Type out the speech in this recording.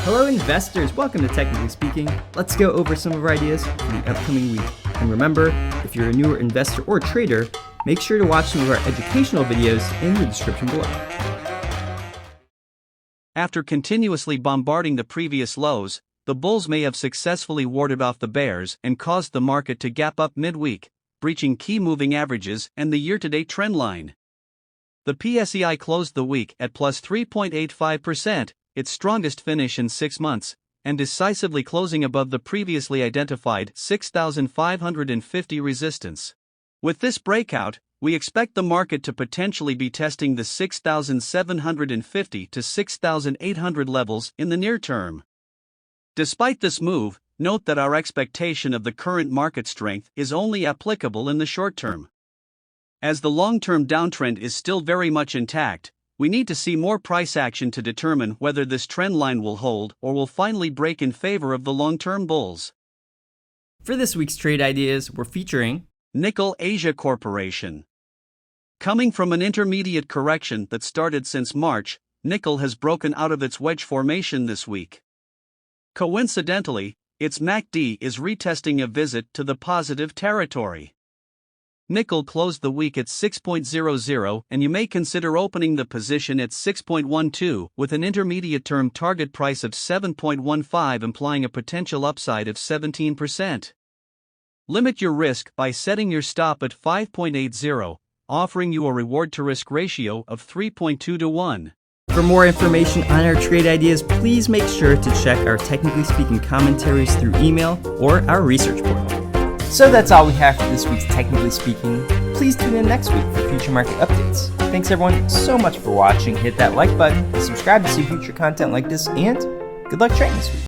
Hello investors, welcome to Technically Speaking. Let's go over some of our ideas for the upcoming week. And remember, if you're a newer investor or trader, make sure to watch some of our educational videos in the description below. After continuously bombarding the previous lows, the bulls may have successfully warded off the bears and caused the market to gap up midweek, breaching key moving averages and the year-to-date trend line. The PSEi closed the week at plus 3.85%, its strongest finish in 6 months, and decisively closing above the previously identified 6,550 resistance. With this breakout, we expect the market to potentially be testing the 6,750 to 6,800 levels in the near term. Despite this move, note that our expectation of the current market strength is only applicable in the short term. As the long-term downtrend is still very much intact, we need to see more price action to determine whether this trend line will hold or will finally break in favor of the long-term bulls. For this week's trade ideas, we're featuring NIKL Asia Corporation. Coming from an intermediate correction that started since March, NIKL has broken out of its wedge formation this week. Coincidentally, its MACD is retesting a visit to the positive territory. NIKL closed the week at 6.00, and you may consider opening the position at 6.12 with an intermediate-term target price of 7.15, implying a potential upside of 17%. Limit your risk by setting your stop at 5.80, offering you a reward-to-risk ratio of 3.2 to 1. For more information on our trade ideas, please make sure to check our Technically Speaking commentaries through email or our research portal. So that's all we have for this week's Technically Speaking. Please tune in next week for future market updates. Thanks everyone so much for watching. Hit that like button, subscribe to see future content like this, and good luck trading this week.